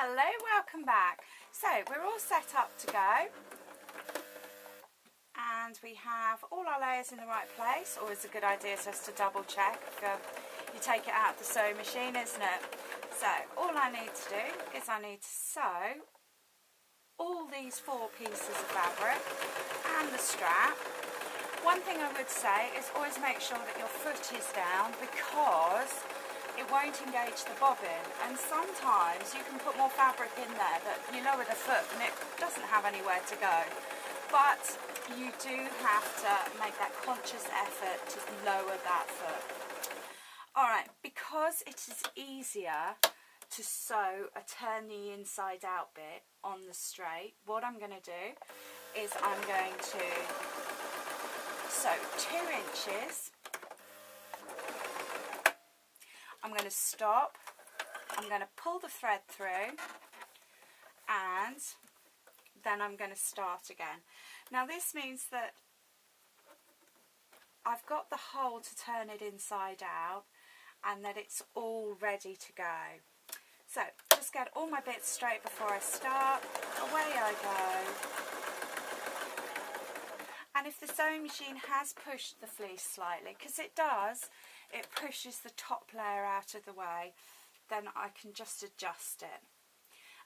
Hello, welcome back. So we're all set up to go and we have all our layers in the right place. Always a good idea just to double check if you take it out of the sewing machine, isn't it? So all I need to do is I need to sew all these 4 pieces of fabric and the strap. One thing I would say is always make sure that your foot is down because it won't engage the bobbin, and sometimes you can put more fabric in there that you lower the foot and it doesn't have anywhere to go. But you do have to make that conscious effort to lower that foot. Alright, because it is easier to sew a turn the inside out bit on the straight, what I'm going to do is I'm going to sew 2 inches. I'm going to stop, I'm going to pull the thread through, and then I'm going to start again. Now this means that I've got the hole to turn it inside out and that it's all ready to go. So just get all my bits straight before I start, away I go. And if the sewing machine has pushed the fleece slightly, because it does, it pushes the top layer out of the way, then I can just adjust it.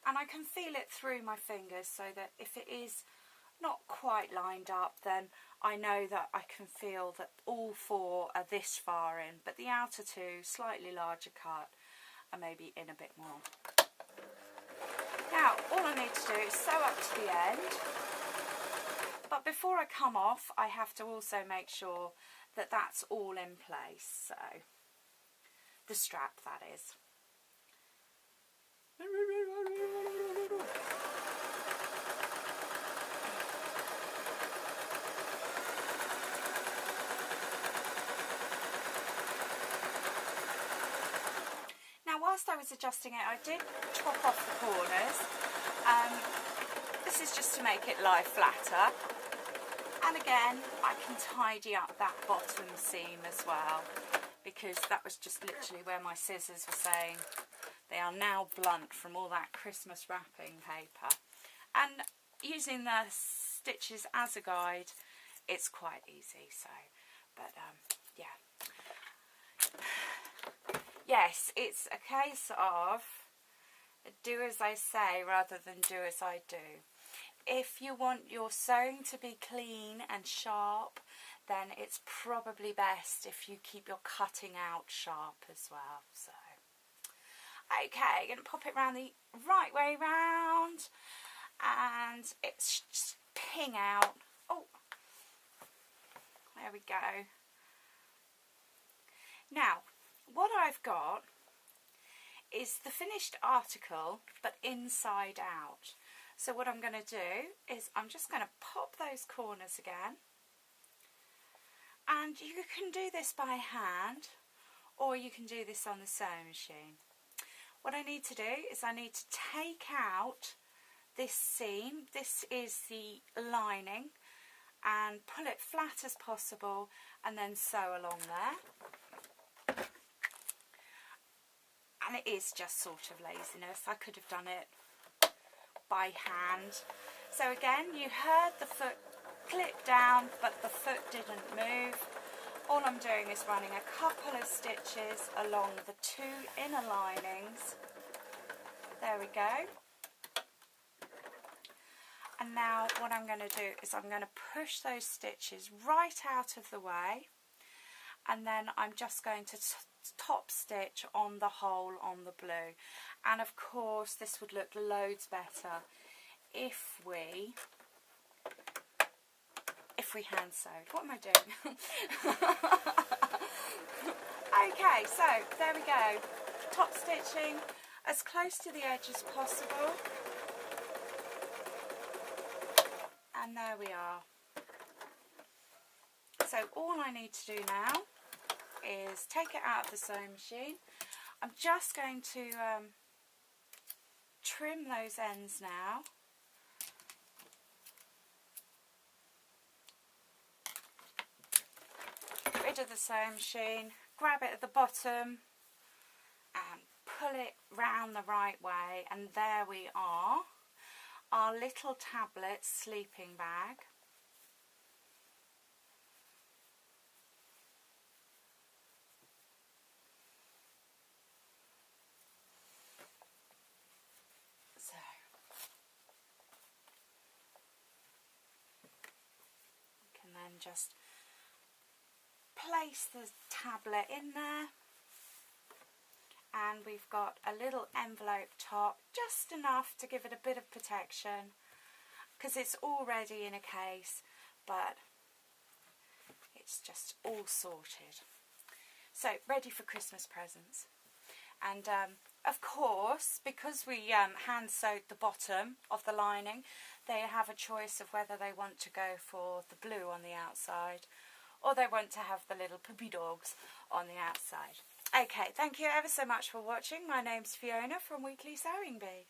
And I can feel it through my fingers so that if it is not quite lined up, then I know that I can feel that all 4 are this far in, but the outer 2, slightly larger cut, are maybe in a bit more. Now all I need to do is sew up to the end, but before I come off I have to also make sure that that's all in place, so the strap, that is. Now whilst I was adjusting it, I did chop off the corners. This is just to make it lie flatter. And again, I can tidy up that bottom seam as well, because that was just literally where my scissors were saying they are now blunt from all that Christmas wrapping paper. And using the stitches as a guide, it's quite easy. So, but yeah. Yes, it's a case of do as I say rather than do as I do. If you want your sewing to be clean and sharp, then it's probably best if you keep your cutting out sharp as well. So, okay, going to pop it round the right way round, and it's just ping out. Oh, there we go. Now, what I've got is the finished article, but inside out. So what I'm going to do is I'm just going to pop those corners again, and you can do this by hand or you can do this on the sewing machine. What I need to do is I need to take out this seam, this is the lining, and pull it flat as possible and then sew along there. And it is just sort of laziness. I could have done it by hand. So again, you heard the foot clip down, but the foot didn't move. All I'm doing is running a couple of stitches along the 2 inner linings. There we go. And now what I'm going to do is I'm going to push those stitches right out of the way, and then I'm just going to top stitch on the hole on the blue. And of course this would look loads better if we hand sewed. What am I doing? Okay, so there we go, top stitching as close to the edge as possible, and there we are. So all I need to do now is take it out of the sewing machine. I'm just going to trim those ends now. Get rid of the sewing machine, grab it at the bottom and pull it round the right way, and there we are, our little tablet sleeping bag. So we can then just place the tablet in there, and we've got a little envelope top, just enough to give it a bit of protection because it's already in a case, but it's just all sorted. So ready for Christmas presents. And of course, because we hand sewed the bottom of the lining, they have a choice of whether they want to go for the blue on the outside or they want to have the little puppy dogs on the outside. Okay, thank you ever so much for watching. My name's Fiona from Weekly Sewing Bee.